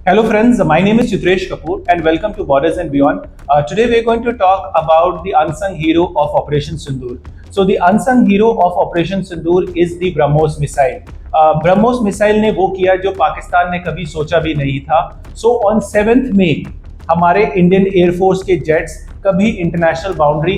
Hello friends, my name is Chitresh Kapoor and welcome to Borders and Beyond. Today we are going to talk about the unsung hero of Operation Sindoor. So the unsung hero of Operation Sindoor is the BrahMos missile. BrahMos missile ने वो किया जो पाकिस्तान ने कभी सोचा भी नहीं था. So on 7th May हमारे इंडियन एयरफोर्स के जेट्स कभी इंटरनेशनल बाउंड्री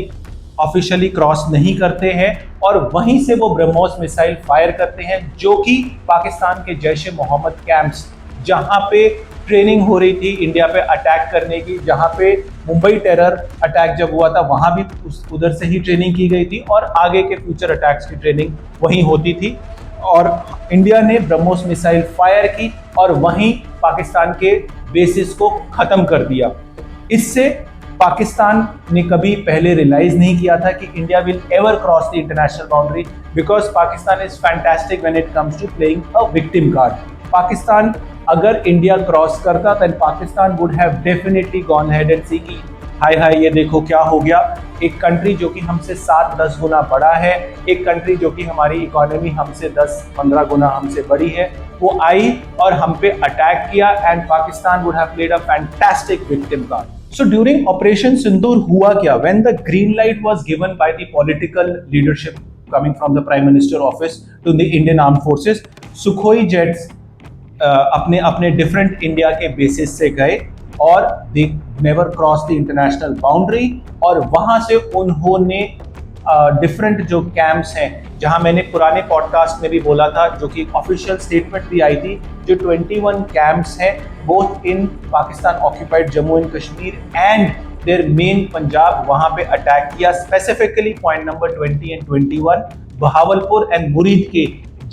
ऑफिशियली क्रॉस नहीं करते हैं और वहीं से वो ब्रह्मोस मिसाइल फायर करते हैं जो कि पाकिस्तान के जैश ए मोहम्मद कैंप्स जहां पे ट्रेनिंग हो रही थी इंडिया पे अटैक करने की, जहां पे मुंबई टेरर अटैक जब हुआ था वहां भी उधर से ही ट्रेनिंग की गई थी और आगे के फ्यूचर अटैक्स की ट्रेनिंग वहीं होती थी और इंडिया ने ब्रह्मोस मिसाइल फायर की और वहीं पाकिस्तान के बेसिस को खत्म कर दिया. इससे पाकिस्तान ने कभी पहले रियलाइज नहीं किया था कि India will ever cross the international boundary because Pakistan is fantastic when it comes to playing a victim card. Pakistan अगर इंडिया क्रॉस करता then Pakistan would have definitely gone head and see कि हाय हाय ये देखो क्या हो गया. एक कंट्री जो कि हमसे 7-10 गुना बड़ा है, एक कंट्री जो कि हमारी इकोनॉमी हमसे 10-15 गुना हमसे बड़ी है, वो आई और हम पे अटैक किया and Pakistan would have played a fantastic victim card. So during Operation Sindoor हुआ क्या? When the green light was given by the political leadership coming from the Prime Minister office to the Indian Armed Forces, Sukhoi jets अपने अपने different India के basis से गए और they never cross the international boundary और वहां से उन्होंने डिफरेंट जो कैंप्स हैं जहां मैंने पुराने पॉडकास्ट में भी बोला था जो कि ऑफिशियल स्टेटमेंट भी आई थी, जो 21 कैंप्स हैं both in Pakistan occupied Jammu and Kashmir and their main Punjab, वहां पे अटैक किया. Specifically point number 20 and 21 Bahawalpur and Muridke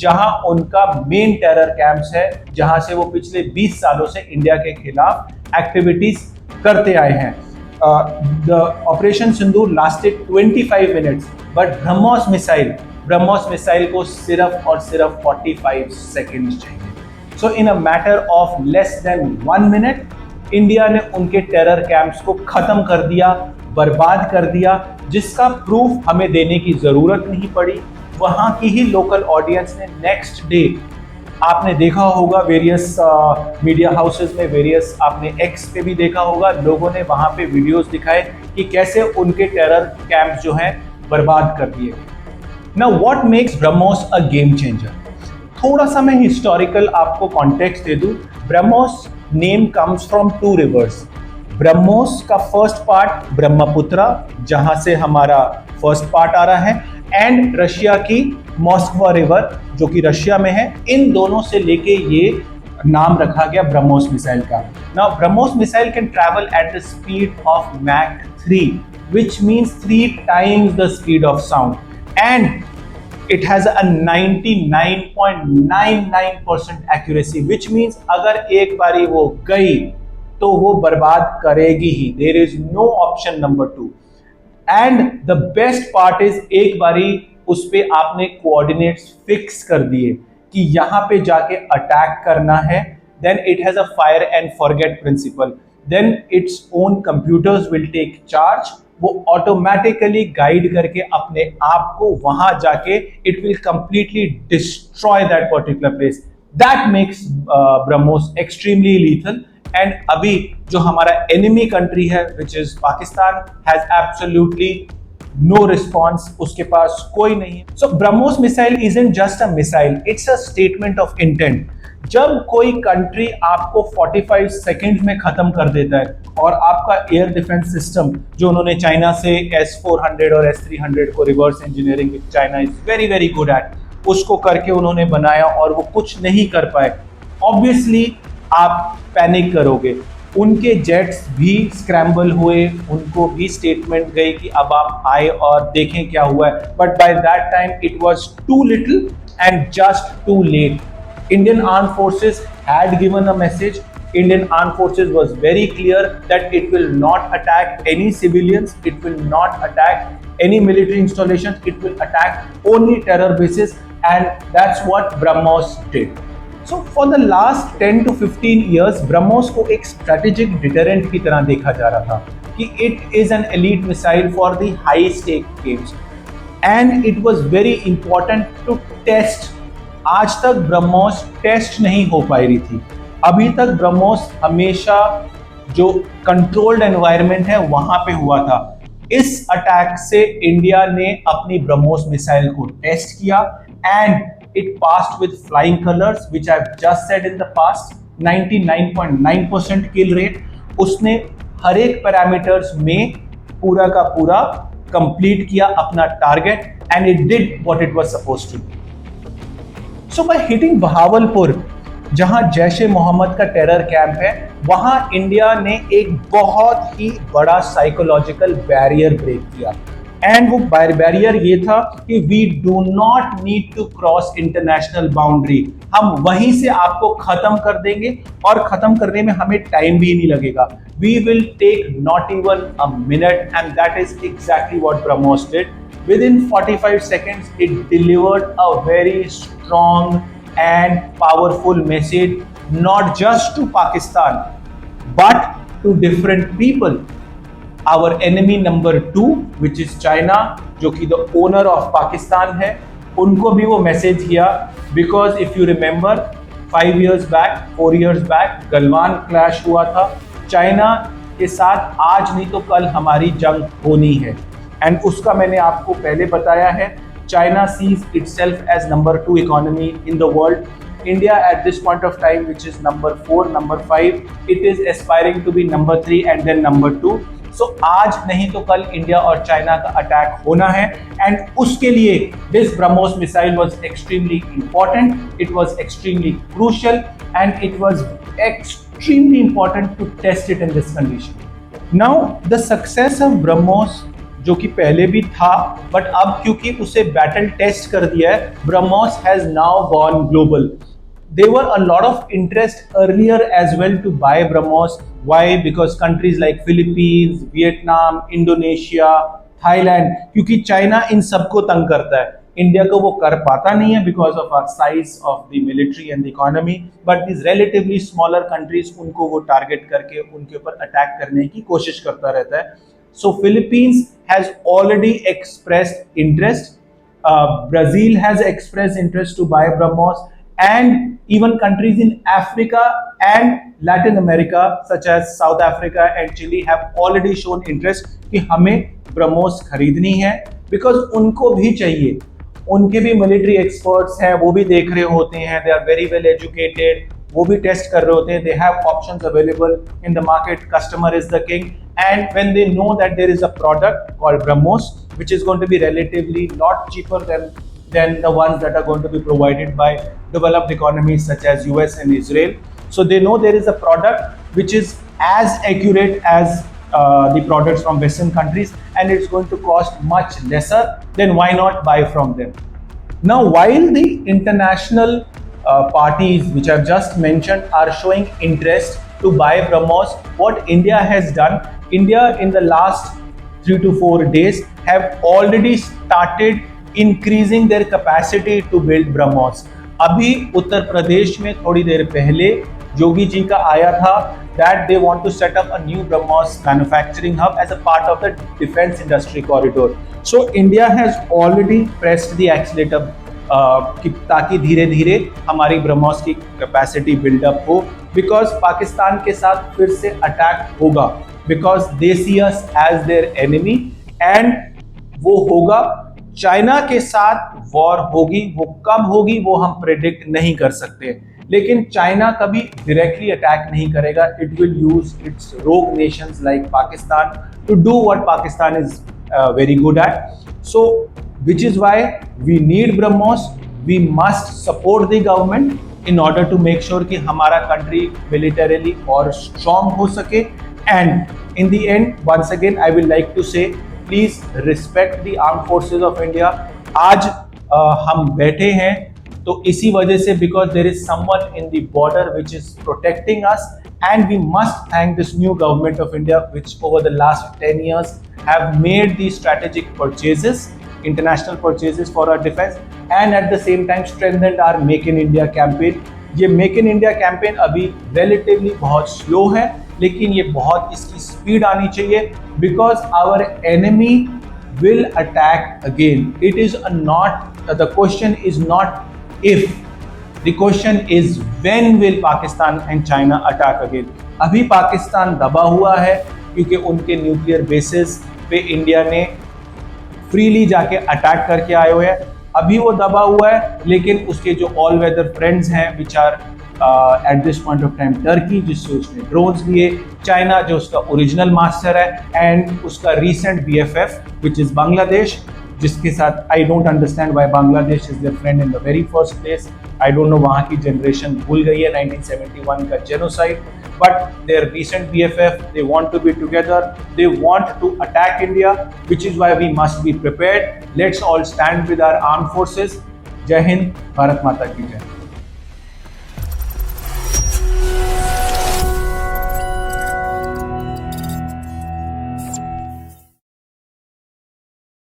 जहां उनका मेन टेरर कैंप्स है, जहां से वो पिछले 20 सालों से इंडिया के खिलाफ एक्टिविटीज करते आए हैं. The operation Sindoor lasted 25 minutes but BrahMos missile को सिर्फ और सिर्फ 45 सेकेंड चाहिए. So in a matter of less than 1 minute India ने उनके टेरर कैंप्स को खत्म कर दिया, बर्बाद कर दिया, जिसका प्रूफ हमें देने की जरूरत नहीं पड़ी. वहां की ही लोकल ऑडियंस ने नेक्स्ट डे, आपने देखा होगा वेरियस मीडिया हाउसेस में, वेरियस आपने एक्स पे भी देखा होगा, लोगों ने वहां पे वीडियोस दिखाए कि कैसे उनके टेरर कैंप जो हैं बर्बाद कर दिए. Now what makes BrahMos a game changer? थोड़ा सा मैं हिस्टोरिकल आपको कॉन्टेक्स्ट दे दूं. BrahMos name comes from 2 reverse. BrahMos का फर्स्ट पार्ट ब्रह्मपुत्रा जहां से हमारा फर्स्ट पार्ट आ रहा है एंड रशिया की मॉस्कवा रिवर जो कि रशिया में है. इन दोनों से लेके ये नाम रखा गया ब्रह्मोस मिसाइल का. Now BrahMos missile can travel at the speed of Mach 3 which means 3 times the speed of sound and it has a 99.99% accuracy which means अगर एक बारी वो गई तो वो बर्बाद करेगी ही. There is no option number 2. And the best part is एक बारी उस पे आपने कोऑर्डिनेट्स फिक्स कर दिए कि यहां पे जाके अटैक करना है, then it has a fire and forget principle. Then its own computers will take charge. वो ऑटोमेटिकली गाइड करके अपने आप को वहां जाके it will completely destroy that particular place. That makes BrahMos extremely lethal. And अभी जो हमारा एनिमी कंट्री है which is Pakistan has absolutely no response, उसके पास कोई नहीं है. So BrahMos missile isn't just a missile, it's a statement of intent. जब कोई कंट्री आपको 45 सेकेंड में खत्म कर देता है और आपका एयर डिफेंस सिस्टम जो उन्होंने चाइना से S-400 और S-300 को reverse engineering China is very very good eight, उसको करके उन्होंने बनाया और वो कुछ नहीं कर पाए, ऑब्वियसली आप पैनिक करोगे. उनके जेट्स भी स्क्रैम्बल हुए, उनको भी स्टेटमेंट गई कि अब आप आए और देखें क्या हुआ है. But by that time it was too little and just too late. Indian Armed Forces had given a message. Indian Armed Forces was very clear that it will not attack any civilians, it will not attack any military installations, it will attack only terror bases, and that's what BrahMos did. So for the last 10 to 15 years, BrahMos को एक strategic deterrent की तरह देखा जा रहा था कि it is an elite missile for the high stake games, and it was very important to test. आज तक ब्रह्मोस टेस्ट नहीं हो पाई रही थी. अभी तक ब्रह्मोस हमेशा जो कंट्रोल्ड एनवायरनमेंट है वहां पे हुआ था। इस अटैक से इंडिया ने अपनी ब्रह्मोस मिसाइल को टेस्ट किया and it passed with flying colours which I have just said in the past. 99.9% kill rate, उसने हर एक पैरामीटर्स में पूरा का पूरा कंप्लीट किया अपना target and it did what it was supposed to. So by hitting Bahawalpur, जहां जैश ए मोहम्मद का टेरर कैंप है, वहां इंडिया ने एक बहुत ही बड़ा साइकोलॉजिकल बैरियर ब्रेक किया। एंड वो बैरियर ये था कि we do not need to cross international boundary. हम वहीं से आपको खत्म कर देंगे और खत्म करने में हमें टाइम भी नहीं लगेगा। We will take not even a minute and that is exactly what BrahMos did. Within 45 seconds, it delivered a very strong and powerful message, not just to Pakistan, but to different people. Our enemy number 2, which is China, जो कि the owner of Pakistan है, उनको भी वो message किया। Because if you remember, 5 years back, 4 years back, Galwan clash हुआ था। China के साथ आज नहीं तो कल हमारी जंग होनी है एंड उसका मैंने आपको पहले बताया है। China sees itself as number 2 economy in the world. India at this point of time which is number 4, number 5, it is aspiring to be number 3 and then number 2। So आज नहीं तो कल इंडिया और चाइना का attack होना है and उसके लिए this BrahMos missile was extremely important, it was extremely crucial and it was extremely important to test it in this condition. Now the success of BrahMos, जो कि पहले भी था बट अब क्योंकि उसे बैटल टेस्ट कर दिया है, BrahMos has now gone global. There were a lot of interest earlier as well to buy BrahMos. Why? Because countries like Philippines, Vietnam, Indonesia, Thailand, क्योंकि चाइना इन सबको तंग करता है, इंडिया को वो कर पाता नहीं है because of our size of the military and the economy, but this relatively smaller countries उनको वो टारगेट करके उनके ऊपर अटैक करने की कोशिश करता रहता है। So Philippines has already expressed interest. Brazil has expressed interest to buy BrahMos, and even countries in Africa and Latin America, such as South Africa and Chile, have already shown interest कि हमें BrahMos खरीदनी है because उनको भी चाहिए। उनके भी military experts हैं, वो भी देख रहे होते हैं, they are very well educated, वो भी टेस्ट कर रहे होते हैं, they have options available in the market, customer is the king. And when they know that there is a product called BrahMos, which is going to be relatively lot cheaper than the ones that are going to be provided by developed economies such as US and Israel, so they know there is a product which is as accurate as the products from Western countries, and it's going to cost much lesser. Then why not buy from them? Now, while the international parties which I've just mentioned are showing interest to buy BrahMos, what India has done, India in the last 3 to 4 days have already started increasing their capacity to build BrahMos. अभी उत्तर प्रदेश में थोड़ी देर पहले योगी जी का आया था that they want to set up a new BrahMos manufacturing hub as a part of the defense industry corridor. So India has already pressed the accelerator ताकि धीरे धीरे हमारी ब्रह्मोस की कैपेसिटी बिल्डअप हो, बिकॉज पाकिस्तान के साथ फिर से अटैक होगा, because they see us as their enemy and वो होगा। चाइना के साथ वॉर होगी, वो कब होगी वो हम प्रेडिक्ट नहीं कर सकते, लेकिन चाइना कभी डायरेक्टली अटैक नहीं करेगा। It will use its rogue nations like Pakistan to do what Pakistan is very good at. So which is why we need BrahMos. We must support the government in order to make sure कि हमारा country militarily और strong हो सके। And in the end, once again, I will like to say, please respect the armed forces of India. आज हम बैठे हैं तो इसी वजह से because there is someone in the border which is protecting us, and we must thank this new government of India which over the last 10 years have made these strategic purchases, international purchases for our defense, and at the same time strengthened our Make in India campaign. ये Make in India campaign अभी relatively बहुत slow है, लेकिन ये बहुत इसकी speed आनी चाहिए because our enemy will attack again. It is not, the question is not if, The question is when will Pakistan and China attack again? अभी पाकिस्तान दबा हुआ है क्योंकि उनके न्यूक्लियर बेसिस पे इंडिया ने फ्रीली जाके अटैक करके आए हुए हैं। अभी वो दबा हुआ है, लेकिन उसके जो ऑल वेदर फ्रेंड्स हैं which are at this point of time Turkey, जिससे उसने ड्रोन्स लिए, चाइना जो उसका ओरिजिनल मास्टर है, एंड उसका recent BFF which is Bangladesh, जिसके साथ I don't understand why Bangladesh is their friend in the very first place. I don't know, वहाँ की जनरेशन भूल गई है 1971 का genocide, but their recent BFF, they want to be together, they want to attack India, which is why we must be prepared. Let's all stand with our armed forces. Jai Hind, Bharat Mata ki Jai.